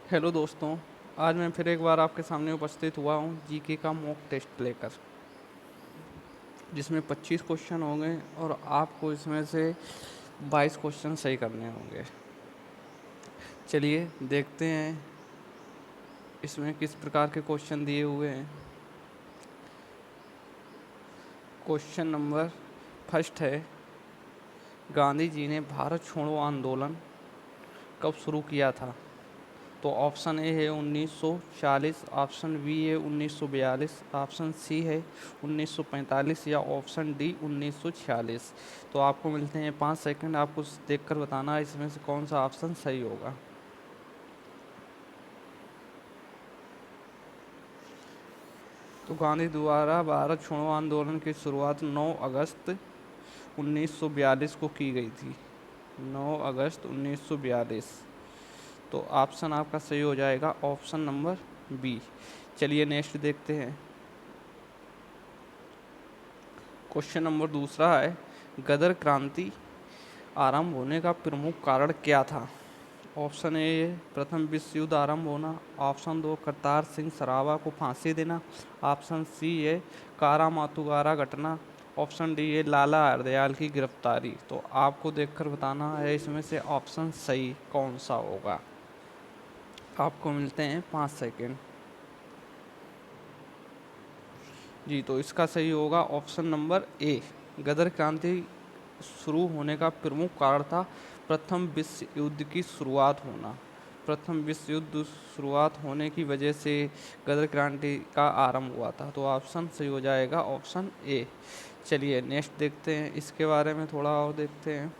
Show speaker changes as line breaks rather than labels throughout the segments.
Hello दोस्तों। आज मैं फिर एक बार आपके सामने उपस्थित हुआ हूँ जीके का मॉक टेस्ट लेकर, जिसमें 25 क्वेश्चन होंगे और आपको इसमें से 22 क्वेश्चन सही करने होंगे। चलिए देखते हैं इसमें किस प्रकार के क्वेश्चन दिए हुए हैं। क्वेश्चन नंबर फर्स्ट है, गांधी जी ने भारत छोड़ो आंदोलन कब शुरू किया था? तो ऑप्शन ए है 1940, ऑप्शन बी है 1942, ऑप्शन सी है 1945 या ऑप्शन डी 1946। तो आपको मिलते हैं 5 सेकंड, आपको देखकर बताना है इसमें से कौन सा ऑप्शन सही होगा। तो गांधी द्वारा भारत छोड़ो आंदोलन की शुरुआत 9 अगस्त 1942 को की गई थी। 9 अगस्त 1942। तो ऑप्शन आपका सही हो जाएगा ऑप्शन नंबर बी। चलिए नेक्स्ट देखते हैं। क्वेश्चन नंबर दूसरा है, गदर क्रांति आरंभ होने का प्रमुख कारण क्या था? ऑप्शन ए प्रथम विश्व युद्ध आरंभ होना, ऑप्शन दो करतार सिंह सरावा को फांसी देना, ऑप्शन सी है कारा मातुगारा घटना, ऑप्शन डी है लाला हरदयाल की गिरफ्तारी। तो आपको देखकर बताना है इसमें से ऑप्शन सही कौन सा होगा। आपको मिलते हैं 5 सेकेंड। जी, तो इसका सही होगा ऑप्शन नंबर ए। गदर क्रांति शुरू होने का प्रमुख कारण था प्रथम विश्व युद्ध की शुरुआत होना। प्रथम विश्व युद्ध शुरुआत होने की वजह से गदर क्रांति का आरंभ हुआ था। तो ऑप्शन सही हो जाएगा ऑप्शन ए। चलिए नेक्स्ट देखते हैं, इसके बारे में थोड़ा और देखते हैं।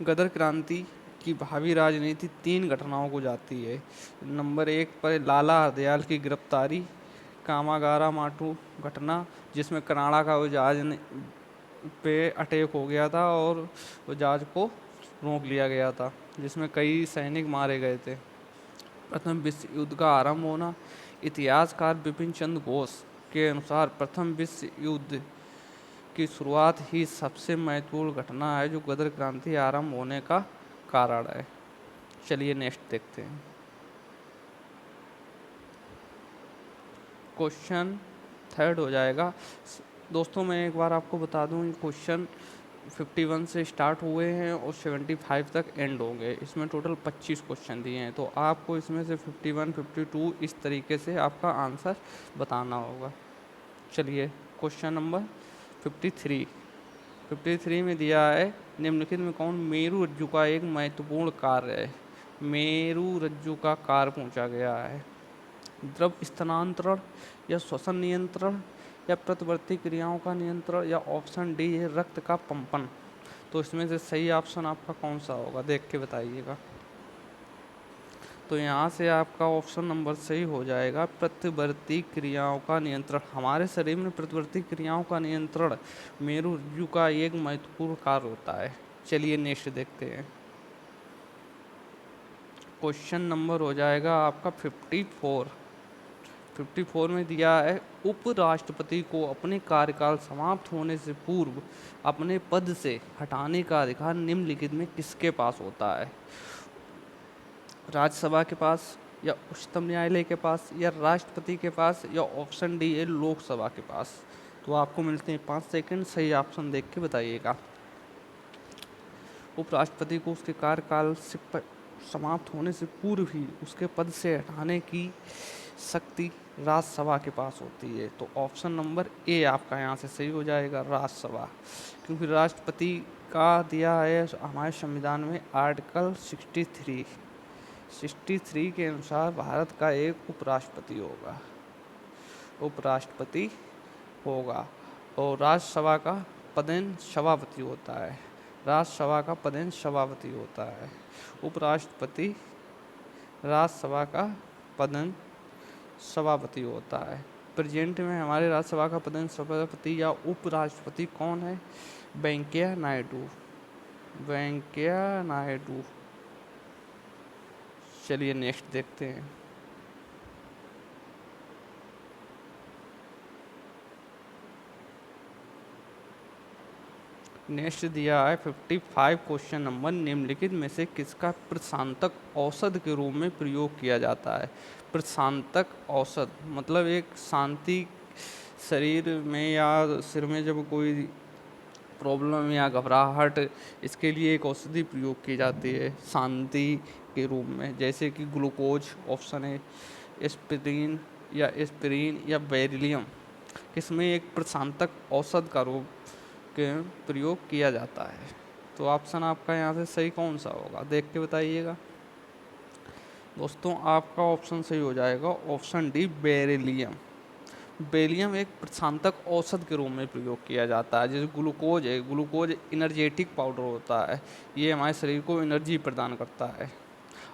गदर क्रांति की भावी राजनीति 3 घटनाओं को जाती है। नंबर 1 पर लाला हरदयाल की गिरफ्तारी, कामागारा माटू घटना जिसमें कनाडा का वो जहाज पे अटैक हो गया था और वो जहाज को रोक लिया गया था, जिसमें कई सैनिक मारे गए थे। प्रथम विश्व युद्ध का आरंभ होना, इतिहासकार बिपिन चंद्र घोष के अनुसार प्रथम विश्व युद्ध की शुरुआत ही सबसे महत्वपूर्ण घटना है जो गदर क्रांति आरंभ होने का कारण है। चलिए नेक्स्ट देखते हैं। क्वेश्चन थर्ड हो जाएगा। दोस्तों मैं एक बार आपको बता दूं, ये क्वेश्चन 51 से स्टार्ट हुए हैं और 75 तक एंड होंगे। इसमें टोटल 25 क्वेश्चन दिए हैं, तो आपको इसमें से 51, 52 इस तरीके से आपका आंसर बताना होगा। चलिए क्वेश्चन नंबर 53। 53 में दिया है, निम्नलिखित में कौन मेरू रज्जु का एक महत्वपूर्ण कार्य है? मेरू रज्जु का कार्य पूछा गया है। द्रव स्थानांतरण या श्वसन नियंत्रण या प्रतिवर्ती क्रियाओं का नियंत्रण या ऑप्शन डी है रक्त का पंपन। तो इसमें से सही ऑप्शन आपका कौन सा होगा, देख के बताइएगा। तो यहाँ से आपका ऑप्शन नंबर सही हो जाएगा प्रतिवर्ती क्रियाओं का नियंत्रण। हमारे शरीर में प्रतिवर्ती क्रियाओं का नियंत्रण मेरू रज्जु का एक महत्वपूर्ण कार्य होता है। चलिए नेक्स्ट देखते हैं। क्वेश्चन नंबर हो जाएगा आपका 54। 54 में दिया है, उपराष्ट्रपति को अपने कार्यकाल समाप्त होने से पूर्व अपने पद से हटाने का अधिकार निम्नलिखित में किसके पास होता है? राज्यसभा के पास या उच्चतम न्यायालय के पास या राष्ट्रपति के पास या ऑप्शन डी है लोकसभा के पास। तो आपको मिलते हैं 5 सेकंड, सही ऑप्शन देख के बताइएगा। उपराष्ट्रपति को उसके कार्यकाल से समाप्त होने से पूर्व ही उसके पद से हटाने की शक्ति राज्यसभा के पास होती है। तो ऑप्शन नंबर ए आपका यहाँ से सही हो जाएगा, राज्यसभा। क्योंकि राष्ट्रपति का दिया है हमारे संविधान में आर्टिकल 63 के अनुसार भारत का एक उपराष्ट्रपति होगा, उपराष्ट्रपति होगा। और राज्यसभा का पदेन सभापति होता है, राज्यसभा का पदेन सभापति होता है। उपराष्ट्रपति राज्यसभा का पदेन सभापति होता है। प्रेजेंट में हमारे राज्यसभा का पदेन सभापति या उपराष्ट्रपति कौन है? वेंकैया नायडू, वेंकैया नायडू। चलिए नेक्स्ट देखते हैं। नेक्स्ट दिया है 55 क्वेश्चन नंबर, निम्नलिखित में से किसका प्रशांतक औषध के रूप में प्रयोग किया जाता है। प्रशांतक औषध मतलब एक शांति, शरीर में या सिर में जब कोई प्रॉब्लम या घबराहट, इसके लिए एक औषधि प्रयोग की जाती है शांति के रूप में, जैसे कि ग्लूकोज ऑप्शन है, एस्पिरिन या बेरिलियम, किसमें एक प्रशांतक औषध का रूप के प्रयोग किया जाता है। तो ऑप्शन आपका यहाँ से सही कौन सा होगा, देख के बताइएगा दोस्तों। आपका ऑप्शन सही हो जाएगा ऑप्शन डी बेरिलियम। बेरिलियम एक प्रशांतक औषध के रूप में प्रयोग किया जाता है। जैसे ग्लूकोज है, ग्लूकोज एनर्जेटिक पाउडर होता है, ये हमारे शरीर को एनर्जी प्रदान करता है।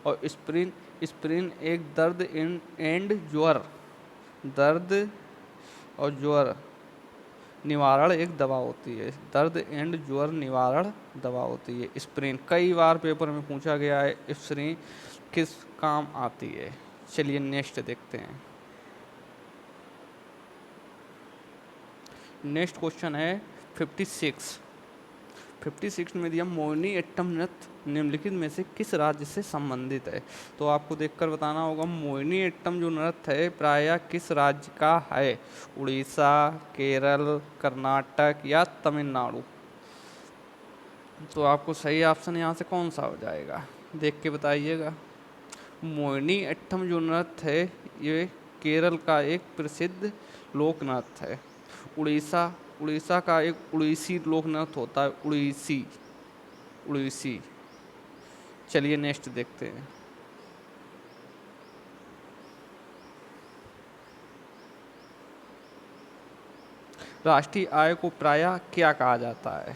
और एस्पिरिन, एस्पिरिन एक दर्द एंड ज्वर, दर्द और ज्वर निवारण एक दवा होती है, दर्द एंड ज्वर निवारण दवा होती है एस्पिरिन। कई बार पेपर में पूछा गया है एस्पिरिन किस काम आती है। चलिए नेक्स्ट देखते हैं। नेक्स्ट क्वेश्चन है 56 में दिया मोहिनीअट्टम नृत्य निम्नलिखित में से किस राज्य से संबंधित है। तो आपको देखकर बताना होगा मोहिनीअट्टम जो नृत्य है प्रायः किस राज्य का है, उड़ीसा, केरल, कर्नाटक या तमिलनाडु। तो आपको सही ऑप्शन यहाँ से कौन सा हो जाएगा, देख के बताइएगा। मोहिनीअट्टम जो नृत्य है ये केरल का एक प्रसिद्ध लोक नृत्य है। उड़ीसा का एक उड़ीसी लोक नृत्य होता है, उड़ीसी। चलिए नेक्स्ट देखते हैं। राष्ट्रीय आय को प्रायः क्या कहा जाता है।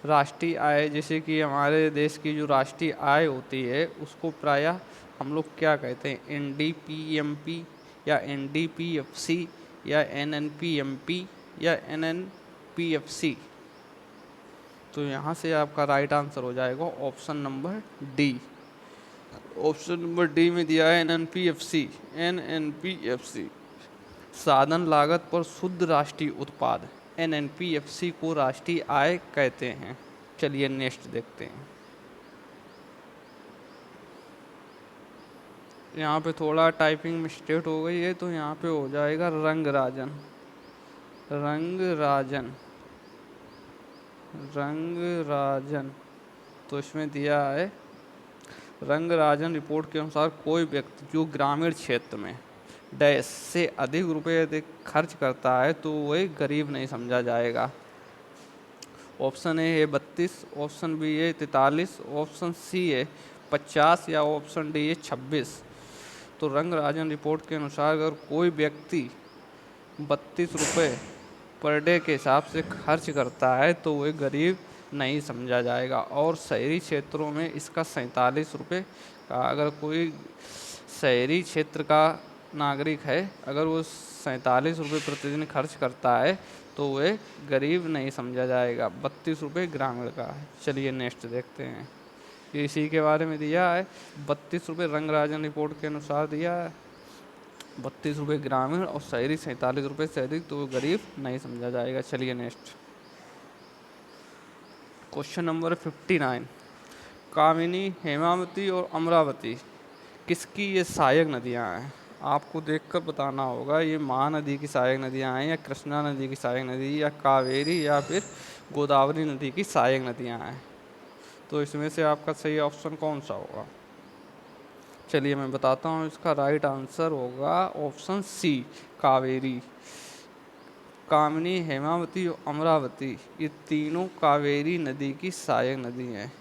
राष्ट्रीय आय जैसे कि हमारे देश की जो राष्ट्रीय आय होती है उसको प्रायः हम लोग क्या कहते हैं, एनडीपीएमपी या एनडीपीएफसी या एनएनपीएमपी या एनएनपीएफसी। तो यहाँ से आपका राइट आंसर हो जाएगा option number D. Option number D में दिया है एनएनपीएफसी। एनएनपीएफसी साधन लागत पर शुद्ध राष्ट्रीय उत्पाद, एनएनपीएफसी को राष्ट्रीय आय कहते हैं। चलिए नेक्स्ट देखते हैं। यहाँ पे थोड़ा टाइपिंग मिस्टेक हो गई है, तो यहाँ पे हो जाएगा रंगराजन। तो इसमें दिया है रंगराजन रिपोर्ट के अनुसार कोई व्यक्ति जो ग्रामीण क्षेत्र में डैश से अधिक रुपए अधिक खर्च करता है तो वह गरीब नहीं समझा जाएगा। ऑप्शन ए है 32, ऑप्शन बी है 43, ऑप्शन सी है 50 या ऑप्शन डी है 26। तो रंगराजन रिपोर्ट के अनुसार अगर कोई व्यक्ति 32 रुपये पर डे के हिसाब से खर्च करता है तो वह गरीब नहीं समझा जाएगा। और शहरी क्षेत्रों में इसका 47 रुपये का, अगर कोई शहरी क्षेत्र का नागरिक है अगर वो 47 रुपये प्रतिदिन खर्च करता है तो वह गरीब नहीं समझा जाएगा। 32 रुपये ग्रामीण का है। चलिए नेक्स्ट देखते हैं, इसी के बारे में दिया है। 32 रुपये रंगराजन रिपोर्ट के अनुसार दिया है, 32 रुपये ग्रामीण और शहरी 47 रुपये से अधिक तो वो गरीब नहीं समझा जाएगा। चलिए नेक्स्ट क्वेश्चन नंबर 59। कामिनी, हेमावती और अमरावती किसकी ये सहायक नदियाँ हैं। आपको देखकर बताना होगा ये महानदी की सहायक नदियाँ हैं या कृष्णा नदी की सहायक नदी या कावेरी या फिर गोदावरी नदी की सहायक नदियाँ हैं। तो इसमें से आपका सही ऑप्शन कौन सा होगा। चलिए मैं बताता हूँ, इसका राइट आंसर होगा ऑप्शन सी कावेरी। कामिनी, हेमावती और अमरावती ये तीनों कावेरी नदी की सहायक नदी हैं।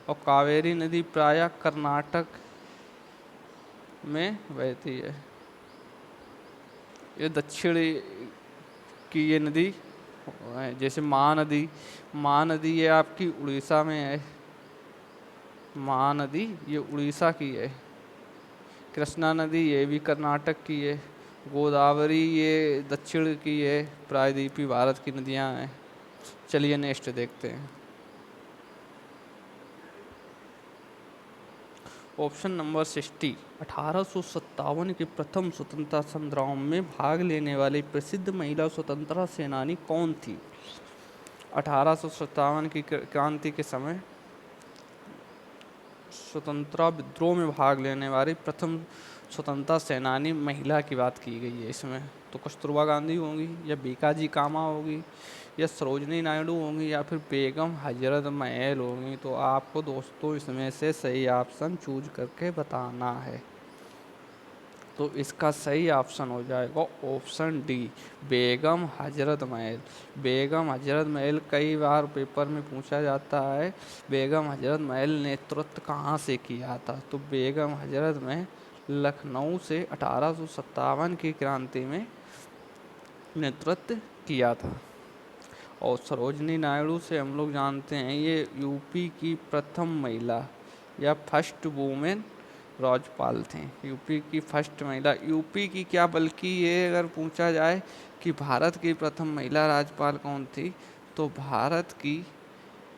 और कावेरी नदी प्रायः कर्नाटक में बहती है। ये दक्षिण की ये नदी है। जैसे महानदी ये आपकी उड़ीसा में है, महानदी ये उड़ीसा की है। कृष्णा नदी ये भी कर्नाटक की है। गोदावरी ये दक्षिण की है, प्रायद्वीपीय भारत की नदियां हैं। चलिए नेक्स्ट देखते हैं। Option number 60। 1857 के प्रथम स्वतंत्रता संग्राम में भाग लेने वाली प्रसिद्ध महिला स्वतंत्रता सेनानी कौन थी। 1857 की क्रांति के समय स्वतंत्रता विद्रोह में भाग लेने वाली प्रथम स्वतंत्रता सेनानी महिला की बात की गई है इसमें। तो कस्तूरबा गांधी होंगी, या बीकाजी कामा होगी, या सरोजनी नायडू होंगी, या फिर बेगम हजरत महल होंगी। तो आपको दोस्तों इसमें से सही ऑप्शन चूज करके बताना है। तो इसका सही ऑप्शन हो जाएगा ऑप्शन डी, बेगम हजरत महल। बेगम हजरत महल कई बार पेपर में पूछा जाता है, बेगम हजरत महल नेतृत्व कहाँ से किया था। तो बेगम हजरत महल लखनऊ से 1857 की क्रांति में नेतृत्व किया था। और सरोजनी नायडू से हम लोग जानते हैं ये यूपी की प्रथम महिला या फर्स्ट वुमेन राज्यपाल थे। यूपी की फर्स्ट महिला, यूपी की क्या बल्कि ये अगर पूछा जाए कि भारत की प्रथम महिला राज्यपाल कौन थी, तो भारत की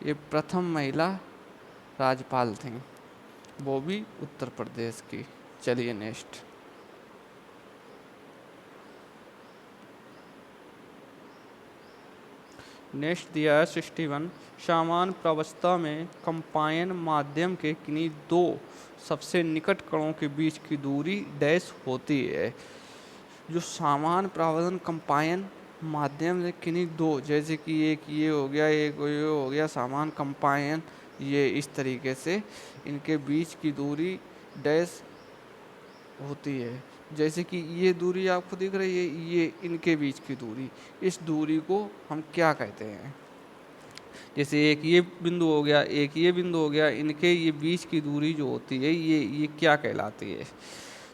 ये प्रथम महिला राज्यपाल थी, वो भी उत्तर प्रदेश की। चलिए नेक्स्ट। नेक्स्ट दिया है 61, सामान्य प्रावस्था में कंपायन माध्यम के किन्हीं दो सबसे निकट कणों के बीच की दूरी डैश होती है। जो सामान्य प्रावर्तन कंपायन माध्यम से किन्हीं दो, जैसे कि एक ये हो गया, एक ये हो गया, सामान्य कंपायन ये इस तरीके से इनके बीच की दूरी डैश होती है। जैसे कि ये दूरी आपको दिख रही है, ये इनके बीच की दूरी, इस दूरी को हम क्या कहते हैं। जैसे एक ये बिंदु हो गया, एक ये बिंदु हो गया, इनके ये बीच की दूरी जो होती है ये क्या कहलाती है।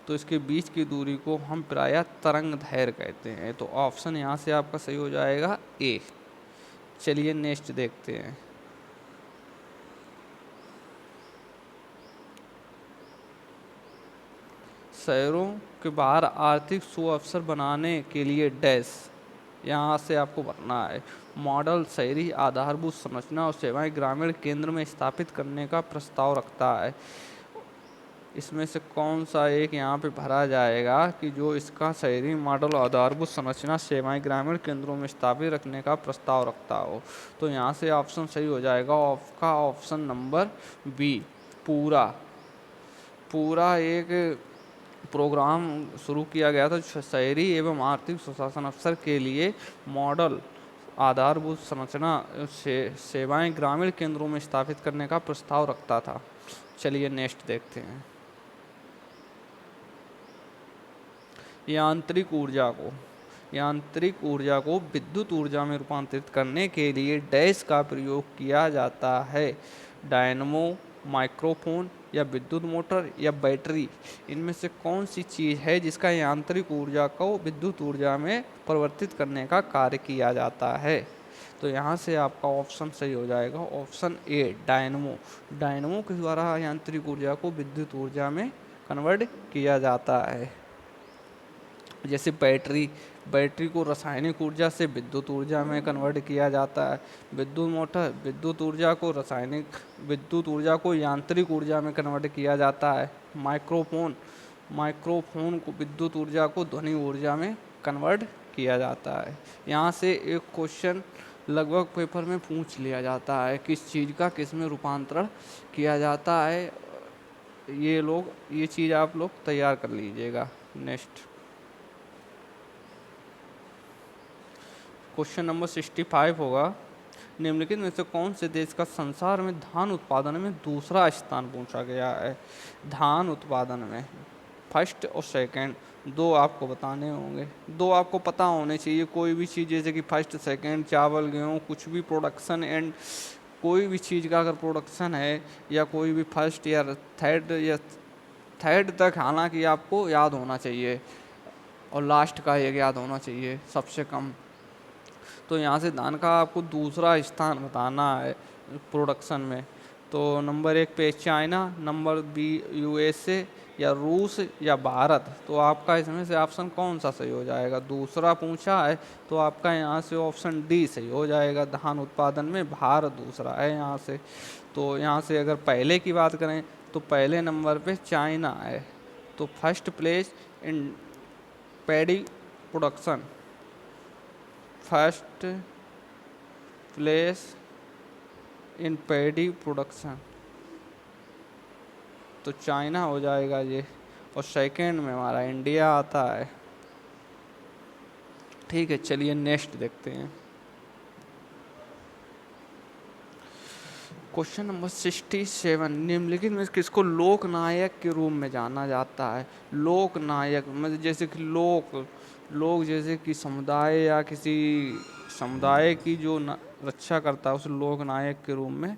तो इसके बीच की दूरी को हम प्रायः तरंग दैर्घ्य कहते हैं। तो ऑप्शन यहाँ से आपका सही हो जाएगा ए। चलिए नेक्स्ट देखते हैं। शहरों के बाहर आर्थिक सुअवसर बनाने के लिए डैश, यहाँ से आपको भरना है। मॉडल शहरी आधारभूत संरचना और सेवाएं ग्रामीण केंद्र में स्थापित करने का प्रस्ताव रखता है। इसमें से कौन सा एक यहाँ पे भरा जाएगा कि जो इसका शहरी मॉडल आधारभूत संरचना सेवाएं ग्रामीण केंद्रों में स्थापित रखने का प्रस्ताव रखता हो। तो यहाँ से ऑप्शन सही हो जाएगा आपका ऑप्शन नंबर बी, पूरा। पूरा एक प्रोग्राम शुरू किया गया था शहरी एवं आर्थिक सुशासन अवसर के लिए मॉडल आधारभूत संरचना से सेवाएं ग्रामीण केंद्रों में स्थापित करने का प्रस्ताव रखता था। चलिए नेक्स्ट देखते हैं। यांत्रिक ऊर्जा को विद्युत ऊर्जा में रूपांतरित करने के लिए डैश का प्रयोग किया जाता है। डायनमो, माइक्रोफोन, या विद्युत मोटर, या बैटरी। इनमें से कौन सी चीज़ है जिसका यांत्रिक ऊर्जा को विद्युत ऊर्जा में परिवर्तित करने का कार्य किया जाता है। तो यहाँ से आपका ऑप्शन सही हो जाएगा ऑप्शन ए, डायनमो। डायनमो के द्वारा यांत्रिक ऊर्जा को विद्युत ऊर्जा में कन्वर्ट किया जाता है। जैसे बैटरी को रासायनिक ऊर्जा से विद्युत ऊर्जा में कन्वर्ट किया जाता है। विद्युत मोटर विद्युत ऊर्जा को यांत्रिक ऊर्जा में कन्वर्ट किया जाता है। माइक्रोफोन को विद्युत ऊर्जा को ध्वनि ऊर्जा में कन्वर्ट किया जाता है। यहाँ से एक क्वेश्चन लगभग पेपर में पूछ लिया जाता है, किस चीज़ का किस में रूपांतरण किया जाता है। ये चीज़ आप लोग तैयार कर लीजिएगा। नेक्स्ट क्वेश्चन नंबर 65 होगा, निम्नलिखित में से कौन से देश का संसार में धान उत्पादन में दूसरा स्थान पूछा गया है। धान उत्पादन में फर्स्ट और सेकंड दो आपको बताने होंगे, दो आपको पता होने चाहिए। कोई भी चीज़ जैसे कि फर्स्ट सेकंड, चावल गेहूँ कुछ भी प्रोडक्शन एंड कोई भी चीज़ का अगर प्रोडक्शन है या कोई भी फर्स्ट या थर्ड तक हालांकि आपको याद होना चाहिए, और लास्ट का एक याद होना चाहिए सबसे कम। तो यहाँ से धान का आपको दूसरा स्थान बताना है प्रोडक्शन में। तो नंबर 1 पे चाइना, नंबर बी यूएसए, या रूस, या भारत। तो आपका इसमें से ऑप्शन कौन सा सही हो जाएगा। दूसरा पूछा है तो आपका यहाँ से ऑप्शन डी सही हो जाएगा। धान उत्पादन में भारत दूसरा है यहाँ से। तो यहाँ से अगर पहले की बात करें तो पहले नंबर पे चाइना है। तो first place in paddy production, first place in paddy production, तो चाइना हो जाएगा ये। और सेकेंड में हमारा इंडिया आता है। ठीक है, चलिए नेक्स्ट देखते हैं। क्वेश्चन नंबर 67, निम्नलिखित में किसको लोकनायक के रूप में जाना जाता है? लोकनायक मतलब जैसे कि लोग जैसे कि समुदाय या किसी समुदाय की जो रक्षा करता है उसे लोकनायक के रूप में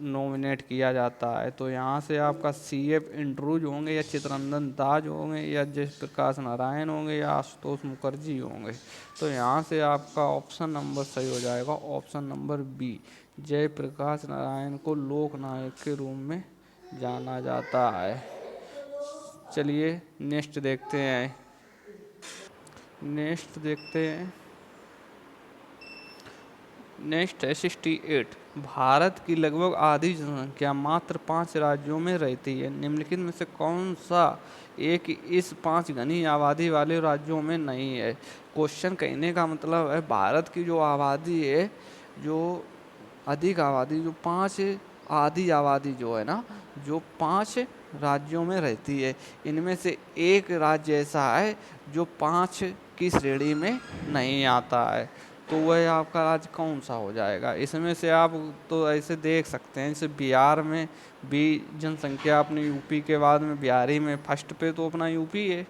नॉमिनेट किया जाता है। तो यहाँ से आपका CF इंद्रूज होंगे या चित्ररंजन दास होंगे या जयप्रकाश नारायण होंगे या आशुतोष मुखर्जी होंगे। तो यहाँ से आपका ऑप्शन नंबर सही हो जाएगा, option number b, Jayaprakash Narayan को लोकनायक के रूप में जाना जाता है। चलिए नेक्स्ट देखते हैं। नेक्स्ट देखते हैं। नेक्स्ट है 68, भारत की लगभग आधी जनसंख्या मात्र 5 राज्यों में रहती है, निम्नलिखित में से कौन सा एक इस 5 घनी आबादी वाले राज्यों में नहीं है? क्वेश्चन कहने का मतलब है भारत की जो आबादी है, जो अधिक आबादी, जो 5 आधी आबादी जो है ना, जो 5 राज्यों में रहती है, इनमें से एक राज्य ऐसा है जो 5 की श्रेणी में नहीं आता है। तो वह आपका राज्य कौन सा हो जाएगा? इसमें से आप तो ऐसे देख सकते हैं, जैसे बिहार में भी जनसंख्या अपनी यूपी के बाद में बिहारी में फर्स्ट पे तो अपना यूपी है,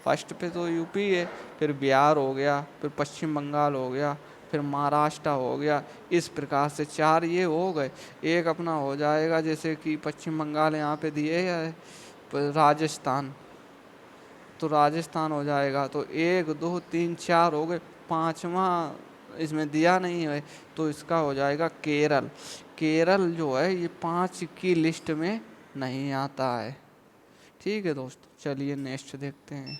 फर्स्ट पे तो यूपी है, फिर बिहार हो गया, फिर पश्चिम बंगाल हो गया, फिर महाराष्ट्र हो गया। इस प्रकार से 4 ये हो गए। एक अपना हो जाएगा जैसे कि पश्चिम बंगाल यहाँ पे दिए है, राजस्थान, तो राजस्थान हो जाएगा। तो 1 2 3 4 हो गए, पांचवा इसमें दिया नहीं है, तो इसका हो जाएगा केरल। केरल जो है ये 5 की लिस्ट में नहीं आता है। ठीक है दोस्तों, चलिए नेक्स्ट देखते हैं।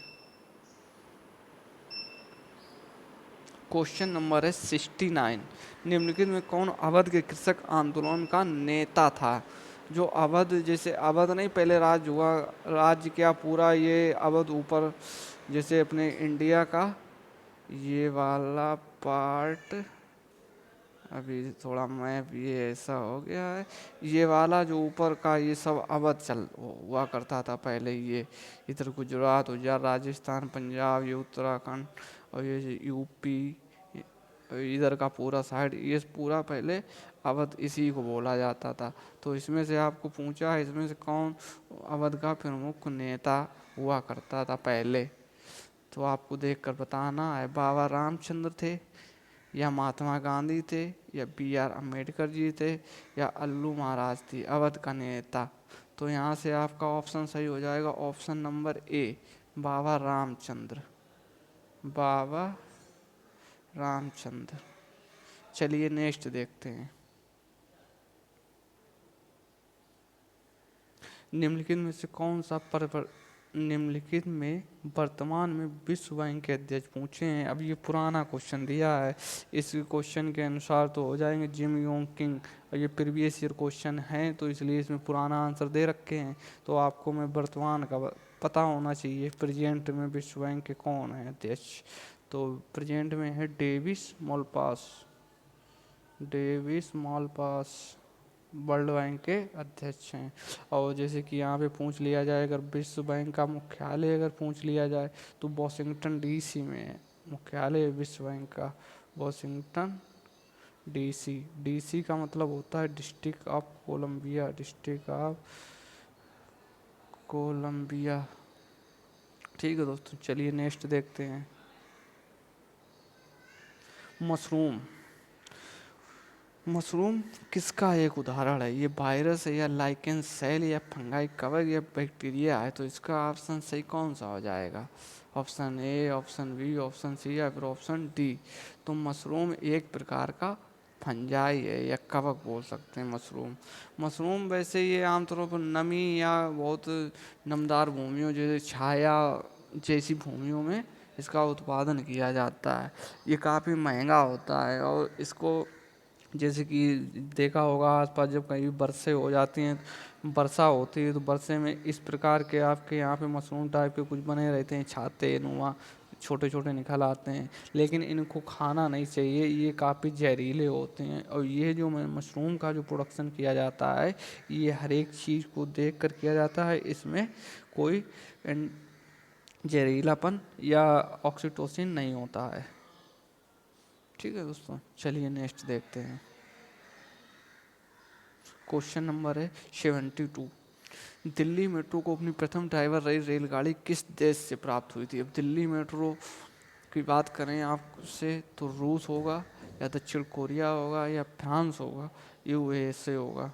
क्वेश्चन नंबर है 69, निम्नलिखित में कौन अवध के कृषक आंदोलन का नेता था? जो अवध, जैसे अवध नहीं पहले राज्य हुआ, राज्य क्या पूरा ये अवध ऊपर, जैसे अपने इंडिया का ये वाला पार्ट, अभी थोड़ा मैप ये ऐसा हो गया है, ये वाला जो ऊपर का ये सब अवध चल हुआ करता था पहले। ये इधर गुजरात, उजरात, राजस्थान, पंजाब, ये उत्तराखंड और ये यूपी, इधर का पूरा साइड, ये पूरा पहले अवध इसी को बोला जाता था। तो इसमें से आपको पूछा है इसमें से कौन अवध का प्रमुख नेता हुआ करता था पहले, तो आपको देखकर बताना है। बाबा रामचंद्र थे, या महात्मा गांधी थे, या BR अम्बेडकर जी थे, या अल्लू महाराज थी अवध का नेता। तो यहाँ से आपका ऑप्शन सही हो जाएगा, ऑप्शन नंबर ए, बाबा रामचंद्र, बाबा रामचंद्र। चलिए नेक्स्ट देखते हैं। निम्नलिखित में से कौन सा निम्नलिखित में वर्तमान में विश्व बैंक के अध्यक्ष पूछे हैं? अब ये पुराना क्वेश्चन दिया है, इस क्वेश्चन के अनुसार तो हो जाएंगे जिम योंग किम, और ये प्रीवियस ईयर क्वेश्चन है तो इसलिए इसमें पुराना आंसर दे रखे हैं। तो आपको मैं वर्तमान का पता होना चाहिए, प्रेजेंट में विश्व बैंक के कौन है अध्यक्ष? तो प्रेजेंट में है Davis Malpass, Davis Malpass world bank के अध्यक्ष हैं। और जैसे कि यहाँ पे पूछ लिया जाए, अगर विश्व बैंक का मुख्यालय अगर पूछ लिया जाए तो वॉशिंगटन DC में है मुख्यालय विश्व बैंक का, वॉशिंगटन DC का मतलब होता है district of Columbia, district of Columbia. ठीक है दोस्तों, चलिए नेक्स्ट देखते हैं। मशरूम, मशरूम किसका एक उदाहरण है? ये वायरस है, या लाइकेन सेल, या फंगाई कवक, या बैक्टीरिया है? तो इसका ऑप्शन सही कौन सा हो जाएगा? Option A, option B, option C, या फिर ऑप्शन डी? तो मशरूम एक प्रकार का फंजाई है, या कवक बोल सकते हैं मशरूम। मशरूम वैसे ये आमतौर पर नमी या बहुत नमदार भूमियों जैसे छाया जैसी भूमियों में इसका उत्पादन किया जाता है। ये काफ़ी महंगा होता है, और इसको जैसे कि देखा होगा आसपास जब कहीं भी बरसें हो जाती हैं, वर्षा होती है, तो बरसे में इस प्रकार के आपके यहाँ पे मशरूम टाइप के कुछ बने रहते हैं छाते नुमा, छोटे छोटे निकल आते हैं, लेकिन इनको खाना नहीं चाहिए, ये काफ़ी जहरीले होते हैं। और ये जो मशरूम का जो प्रोडक्शन किया जाता है, ये हर एक चीज़ को देख कर किया जाता है, इसमें कोई जहरीलापन या ऑक्सीटोसिन नहीं होता है। ठीक है दोस्तों, चलिए नेक्स्ट देखते हैं। क्वेश्चन नंबर है 72। दिल्ली मेट्रो को अपनी प्रथम ड्राइवर रही रेलगाड़ी किस देश से प्राप्त हुई थी? अब दिल्ली मेट्रो की बात करें आपसे तो रूस होगा, या दक्षिण कोरिया होगा, या फ्रांस होगा, यूएसए होगा।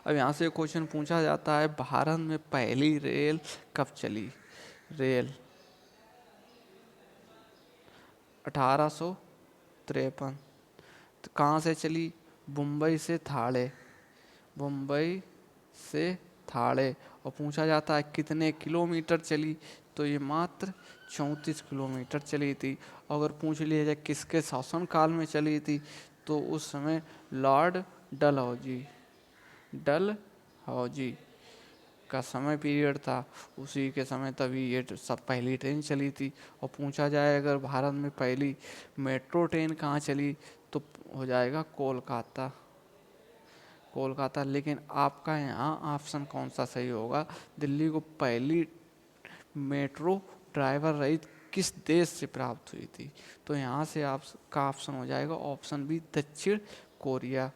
अब यहाँ से क्वेश्चन पूछा जाता है, भारत में पहली रेल कब चली? रेल 1853। तो कहाँ से चली? मुंबई से थाने, मुंबई से थाने। और पूछा जाता है कितने किलोमीटर चली? तो ये मात्र 34 किलोमीटर चली थी। अगर पूछ लिया जाए किसके शासनकाल में चली थी, तो उस समय लॉर्ड डलहौजी का समय पीरियड था, उसी के समय तभी ये सब पहली ट्रेन चली थी। और पूछा जाए अगर भारत में पहली मेट्रो ट्रेन कहाँ चली, तो हो जाएगा कोलकाता, कोलकाता। लेकिन आपका यहाँ ऑप्शन कौन सा सही होगा? दिल्ली को पहली मेट्रो ड्राइवर रहित किस देश से प्राप्त हुई थी? तो यहाँ से आपका ऑप्शन हो जाएगा ऑप्शन बी, दक्षिण कोरिया।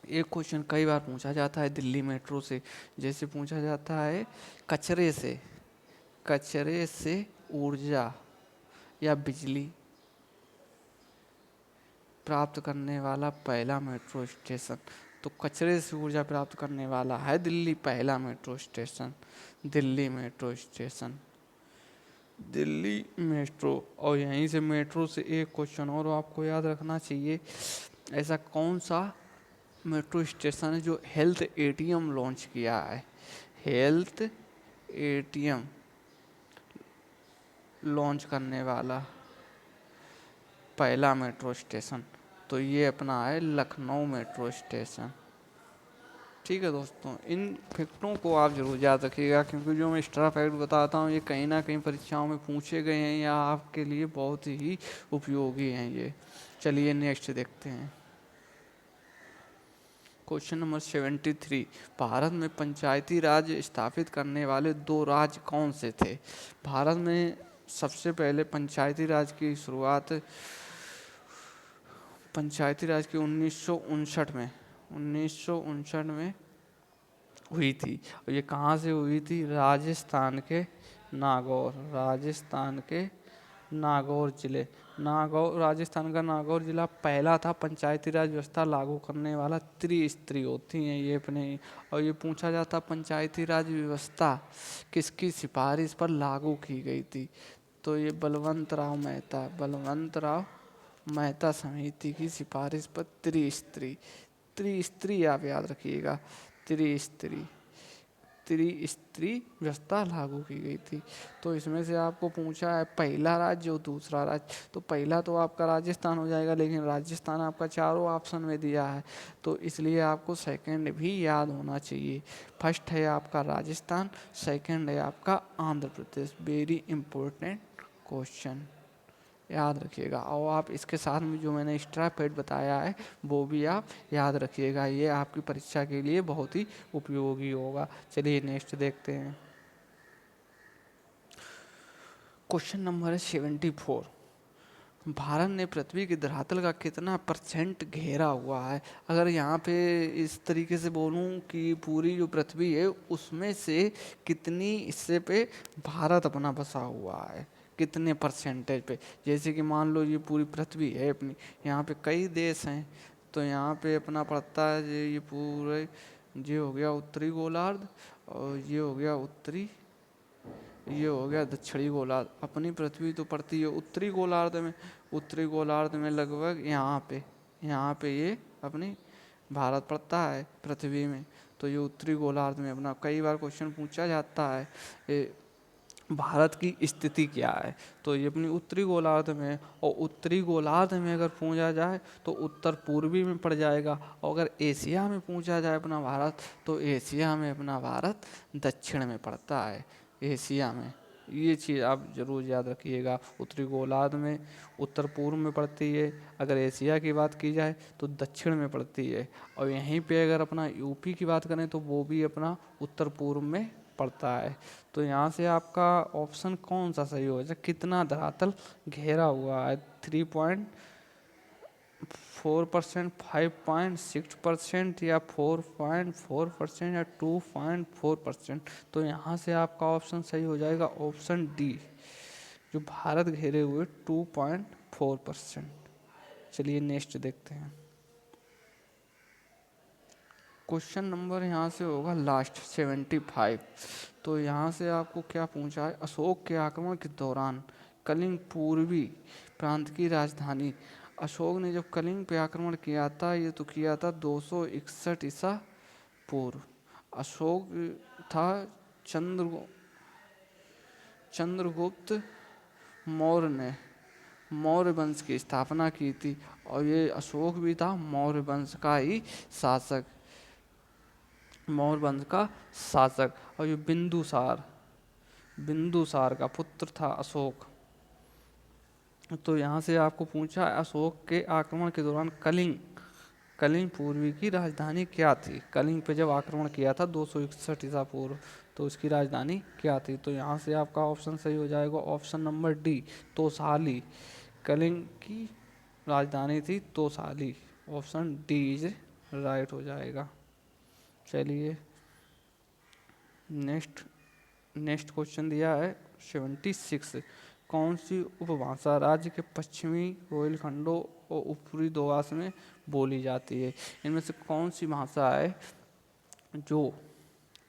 एक क्वेश्चन कई बार पूछा जाता है दिल्ली मेट्रो से, जैसे पूछा जाता है कचरे से ऊर्जा या बिजली प्राप्त करने वाला पहला मेट्रो स्टेशन। तो कचरे से ऊर्जा प्राप्त करने वाला है दिल्ली पहला metro station, Delhi metro station, Delhi metro. और यहीं से मेट्रो से एक क्वेश्चन और आपको याद रखना चाहिए, ऐसा कौन सा मेट्रो स्टेशन है जो हेल्थ एटीएम लॉन्च किया है? हेल्थ एटीएम लॉन्च करने वाला पहला मेट्रो स्टेशन, तो ये अपना है लखनऊ मेट्रो स्टेशन। ठीक है दोस्तों, इन फैक्टों को आप जरूर याद रखिएगा, क्योंकि जो मैं एक्स्ट्रा फैक्ट बताता हूँ ये कहीं ना कहीं परीक्षाओं में पूछे गए हैं या आपके लिए बहुत ही उपयोगी हैं ये। चलिए नेक्स्ट देखते हैं। Question number 73। भारत में पंचायती राज स्थापित करने वाले 2 राज्य कौन से थे? भारत में सबसे पहले पंचायती राज की शुरुआत पंचायती राज की 1959 में हुई थी। और ये कहाँ से हुई थी? राजस्थान के नागौर जिले। राजस्थान का नागौर जिला पहला था पंचायती राज व्यवस्था लागू करने वाला। त्रिस्तरीय होती हैं ये अपने। और ये पूछा जाता पंचायती राज व्यवस्था किसकी सिफारिश पर लागू की गई थी? तो ये बलवंत राव मेहता समिति की सिफारिश पर त्रिस्तरीय आप याद रखिएगा, त्रिस्तरीय व्यवस्था लागू की गई थी। तो इसमें से आपको पूछा है पहला राज्य और दूसरा राज्य। तो पहला तो आपका राजस्थान हो जाएगा, लेकिन राजस्थान आपका चारों ऑप्शन में दिया है, तो इसलिए आपको सेकंड भी याद होना चाहिए। फर्स्ट है आपका राजस्थान, सेकंड है आपका Andhra Pradesh. Very important question, याद रखिएगा। और आप इसके साथ में जो मैंने एक्स्ट्रा फैक्ट बताया है वो भी आप याद रखिएगा, ये आपकी परीक्षा के लिए बहुत ही उपयोगी होगा। चलिए नेक्स्ट देखते हैं। क्वेश्चन नंबर है 74। भारत ने पृथ्वी की धरातल का कितना % घेरा हुआ है? अगर यहाँ पे इस तरीके से बोलूँ कि पूरी जो पृथ्वी है उसमें से कितनी हिस्से पे भारत अपना बसा हुआ है, कितने % पे? जैसे कि मान लो ये पूरी पृथ्वी है अपनी, यहाँ पे कई देश हैं, तो यहाँ पे अपना पड़ता है ये पूरे, ये हो गया उत्तरी गोलार्ध, और ये हो गया दक्षिणी गोलार्ध। अपनी पृथ्वी तो पड़ती है उत्तरी गोलार्ध में। उत्तरी गोलार्ध में लगभग यहाँ पे ये अपनी भारत पड़ता है पृथ्वी में। तो ये उत्तरी गोलार्ध में अपना, कई बार क्वेश्चन पूछा जाता है भारत की स्थिति क्या है, तो ये अपनी उत्तरी गोलार्ध में। और उत्तरी गोलार्ध में अगर पूछा जाए तो उत्तर पूर्वी में पड़ जाएगा। और अगर एशिया में पूछा जाए अपना भारत, तो एशिया में अपना भारत दक्षिण में पड़ता है, एशिया में। ये चीज़ आप जरूर याद रखिएगा। उत्तरी गोलार्ध में उत्तर पूर्व में पड़ती है, अगर एशिया की बात की जाए तो दक्षिण में पड़ती है, और यहीं पे अगर अपना यूपी की बात करें तो वो भी अपना उत्तर पूर्व में पड़ता है। तो यहाँ से आपका ऑप्शन कौन सा सही हो जाए, कितना धरातल घेरा हुआ है, 3.4%, 5.6% या 4.4% या 2.4%। तो यहाँ से आपका ऑप्शन सही हो जाएगा ऑप्शन डी, जो भारत घेरे हुए 2.4%। चलिए नेक्स्ट देखते हैं। क्वेश्चन नंबर यहाँ से होगा लास्ट 75। तो यहाँ से आपको क्या पूछा है, अशोक के आक्रमण के दौरान कलिंग पूर्वी प्रांत की राजधानी। अशोक ने जब कलिंग पे आक्रमण किया था, ये तो किया था 261 ईसा पूर्व। अशोक था चंद्रगुप्त मौर्य ने मौर्य वंश की स्थापना की थी, और ये अशोक भी था मौर्य वंश का ही शासक, मौर्य वंश का शासक। और ये बिंदुसार का पुत्र था अशोक। तो यहाँ से आपको पूछा अशोक के आक्रमण के दौरान कलिंग पूर्वी की राजधानी क्या थी। कलिंग पे जब आक्रमण किया था 261 ईसा पूर्व, तो उसकी राजधानी क्या थी। तो यहाँ से आपका ऑप्शन सही हो जाएगा option number D, Tosali. Kalinga की राजधानी थी Tosali. Option D is right हो जाएगा। चलिए नेक्स्ट क्वेश्चन दिया है 76। कौन सी उपभाषा राज्य के पश्चिमी रोहिलखंडों और ऊपरी दोआस में बोली जाती है। इनमें से कौन सी भाषा है जो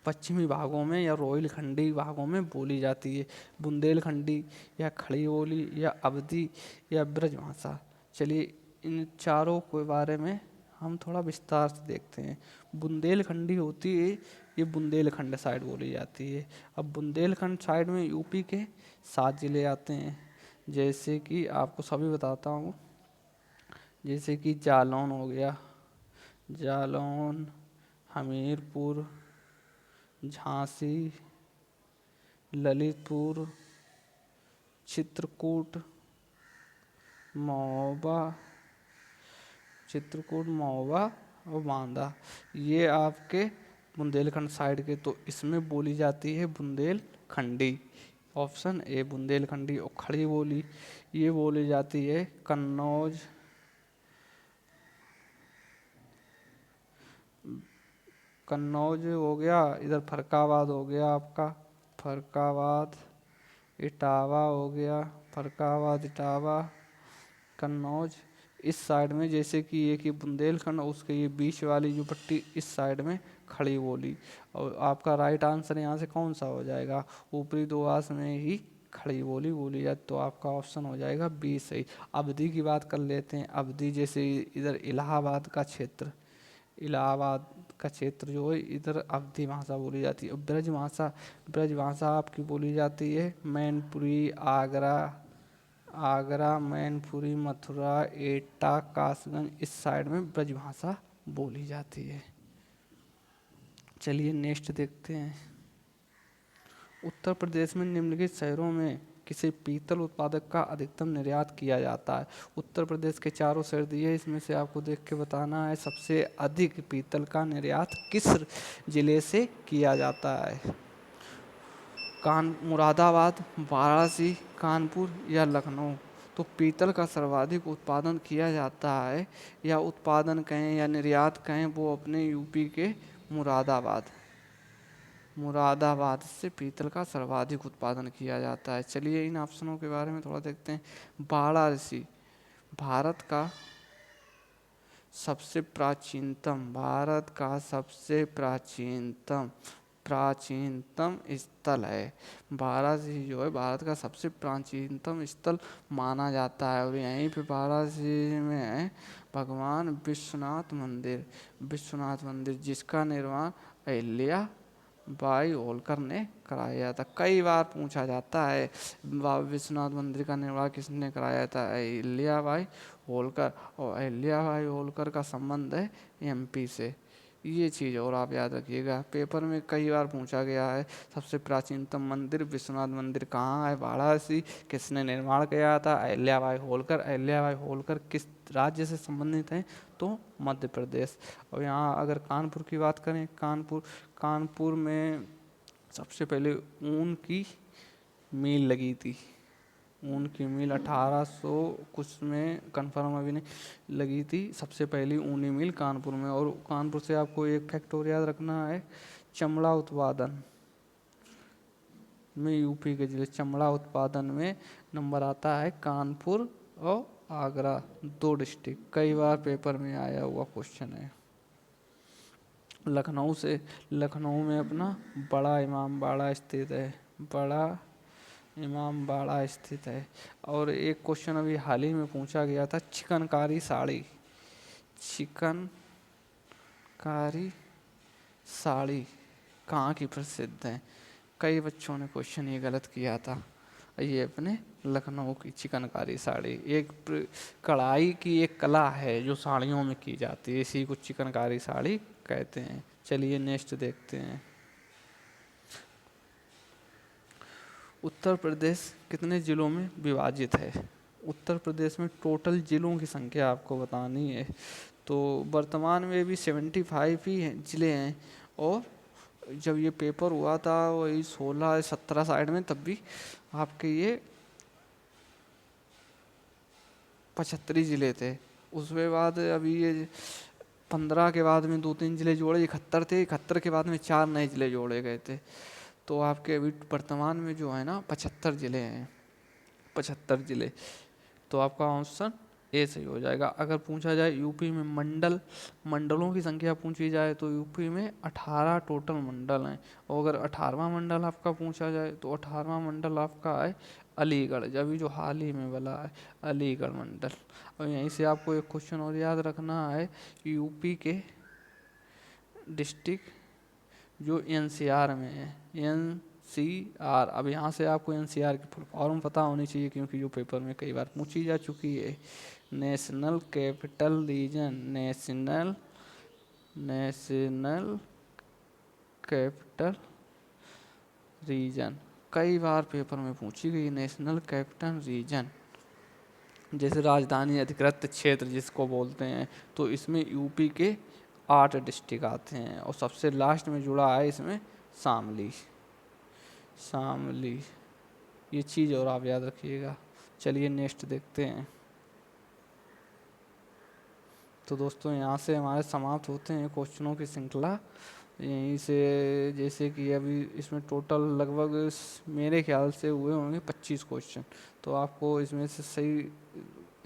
पश्चिमी भागों में या रोहिलखंडी भागों में बोली जाती है। बुंदेलखंडी या खड़ी बोली या अवधी या ब्रज भाषा। चलिए इन चारों के बारे में हम थोड़ा विस्तार से देखते हैं। बुंदेलखंडी होती है, ये बुंदेलखंड साइड बोली जाती है। अब बुंदेलखंड साइड में यूपी के 7 जिले आते हैं, जैसे कि आपको सभी बताता हूँ। जैसे कि जालौन हो गया, जालौन, हमीरपुर, झांसी, ललितपुर, चित्रकूट, महोबा और बांदा। ये आपके बुंदेलखंड साइड के, तो इसमें बोली जाती है बुंदेलखंडी। Option A Bundelkhandi. और खड़ी बोली ये बोली जाती है कन्नौज हो गया, इधर फरकाबाद हो गया आपका, फरकाबाद, इटावा हो गया, फरकाबाद इटावा, कन्नौज। इस साइड में जैसे कि ये कि बुंदेलखंड, उसके ये बीच वाली जो पट्टी इस साइड में खड़ी बोली। और आपका राइट आंसर यहाँ से कौन सा हो जाएगा, ऊपरी दोआस में ही खड़ी बोली बोली जाती। तो आपका ऑप्शन हो जाएगा बी सही। अवधी की बात कर लेते हैं। अवधी जैसे इधर इलाहाबाद का क्षेत्र, इलाहाबाद का क्षेत्र जो है, इधर अवधी भाषा बोली जाती है। ब्रज भाषा आपकी बोली जाती है मैनपुरी, आगरा, मैनपुरी, मथुरा, एटा, कासगंज, इस साइड में ब्रज भाषा बोली जाती है। चलिए नेक्स्ट देखते हैं। उत्तर प्रदेश में निम्नलिखित शहरों में किसी पीतल उत्पादक का अधिकतम निर्यात किया जाता है। उत्तर प्रदेश के चारों शहर दिए, इसमें से आपको देख के बताना है सबसे अधिक पीतल का निर्यात किस जिले से किया जाता है। मुरादाबाद, वाराणसी, कानपुर या लखनऊ। तो पीतल का सर्वाधिक उत्पादन किया जाता है, या उत्पादन कहें या निर्यात कहें, वो अपने यूपी के मुरादाबाद से पीतल का सर्वाधिक उत्पादन किया जाता है। चलिए इन ऑप्शनों के बारे में थोड़ा देखते हैं। वाराणसी भारत का सबसे प्राचीनतम स्थल है। वाराणसी जो है भारत का सबसे प्राचीनतम स्थल माना जाता है। और यहीं पे वाराणसी में है भगवान विश्वनाथ मंदिर, जिसका निर्माण अहिल्या बाई होलकर ने कराया था। कई बार पूछा जाता है विश्वनाथ मंदिर का निर्माण किसने कराया था, अहिल्या बाई होलकर। और अहिल्या बाई होलकर का संबंध है एमपी से। ये चीज़ और आप याद रखिएगा, पेपर में कई बार पूछा गया है सबसे प्राचीनतम मंदिर विश्वनाथ मंदिर कहाँ है, वाराणसी। किसने निर्माण किया था, अहिल्याबाई होलकर। अहिल्याबाई होलकर किस राज्य से संबंधित हैं, तो मध्य प्रदेश। और यहाँ अगर कानपुर की बात करें, कानपुर, कानपुर में सबसे पहले ऊन की मिल लगी थी। ऊन की मिल 1800 कुछ में, कंफर्म अभी नहीं, लगी थी सबसे पहली ऊनी मिल कानपुर में। और कानपुर से आपको एक फैक्ट और याद रखना है, चमड़ा उत्पादन में यूपी के जिले, चमड़ा उत्पादन में नंबर आता है कानपुर और आगरा, 2 डिस्ट्रिक्ट। कई बार पेपर में आया हुआ क्वेश्चन है। लखनऊ से, लखनऊ में अपना बड़ा इमाम बाड़ा स्थित है, बड़ा इमाम बाड़ा स्थित है। और एक क्वेश्चन अभी हाल ही में पूछा गया था, चिकनकारी साड़ी, चिकनकारी साड़ी कहाँ की प्रसिद्ध है। कई बच्चों ने क्वेश्चन ये गलत किया था। ये अपने लखनऊ की चिकनकारी साड़ी, एक कढ़ाई की एक कला है जो साड़ियों में की जाती है, इसी को चिकनकारी साड़ी कहते हैं। चलिए नेक्स्ट देखते हैं। उत्तर प्रदेश कितने ज़िलों में विभाजित है। उत्तर प्रदेश में टोटल ज़िलों की संख्या आपको बतानी है। तो वर्तमान में भी 75 ही ज़िले हैं, और जब ये पेपर हुआ था वही 16-17 साइड में, तब भी आपके ये 75 ज़िले थे। उसके बाद अभी ये 15 के बाद में 2-3 ज़िले जोड़े, 71 थे। 71 के बाद में 4 नए ज़िले जोड़े गए थे। तो आपके अभी वर्तमान में जो है ना 75 ज़िले हैं, 75 ज़िले। तो आपका ऑप्शन ए सही हो जाएगा। अगर पूछा जाए यूपी में मंडलों की संख्या पूछी जाए, तो यूपी में 18 टोटल मंडल हैं। और अगर 18वां मंडल आपका पूछा जाए, तो 18वां मंडल आपका है अलीगढ़, अभी जो हाल ही में बना है अलीगढ़ मंडल। और यहीं से आपको एक क्वेश्चन और याद रखना है, यूपी के डिस्ट्रिक्ट जो एनसीआर में है, एनसीआर। अब यहाँ से आपको एनसीआर की फुल फॉर्म पता होनी चाहिए, क्योंकि जो पेपर में कई बार पूछी जा चुकी है। National capital region, national capital region कई बार पेपर में पूछी गई। नेशनल कैपिटल रीजन जैसे राजधानी अधिकृत क्षेत्र जिसको बोलते हैं, तो इसमें यूपी के 8 डिस्ट्रिक्ट आते हैं। और सबसे लास्ट में जुड़ा है इसमें शामली, शामली। ये चीज़ और आप याद रखिएगा। चलिए नेक्स्ट देखते हैं। तो दोस्तों यहाँ से हमारे समाप्त होते हैं क्वेश्चनों की श्रृंखला। यहीं से जैसे कि अभी इसमें टोटल लगभग मेरे ख्याल से हुए होंगे 25 क्वेश्चन। तो आपको इसमें से सही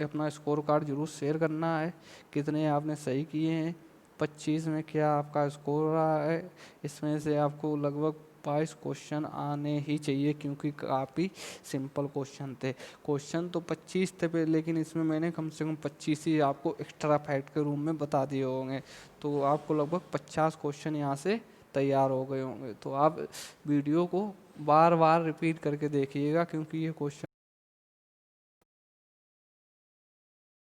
अपना स्कोर कार्ड जरूर शेयर करना है, कितने आपने सही किए हैं। 25 में क्या आपका स्कोर रहा है। इसमें से आपको लगभग 22 क्वेश्चन आने ही चाहिए, क्योंकि काफ़ी सिंपल क्वेश्चन थे। क्वेश्चन तो 25 थे, लेकिन इसमें मैंने कम से कम 25 ही आपको एक्स्ट्रा फैक्ट के रूम में बता दिए होंगे। तो आपको लगभग 50 क्वेश्चन यहाँ से तैयार हो गए होंगे। तो आप वीडियो को बार बार रिपीट करके देखिएगा, क्योंकि ये क्वेश्चन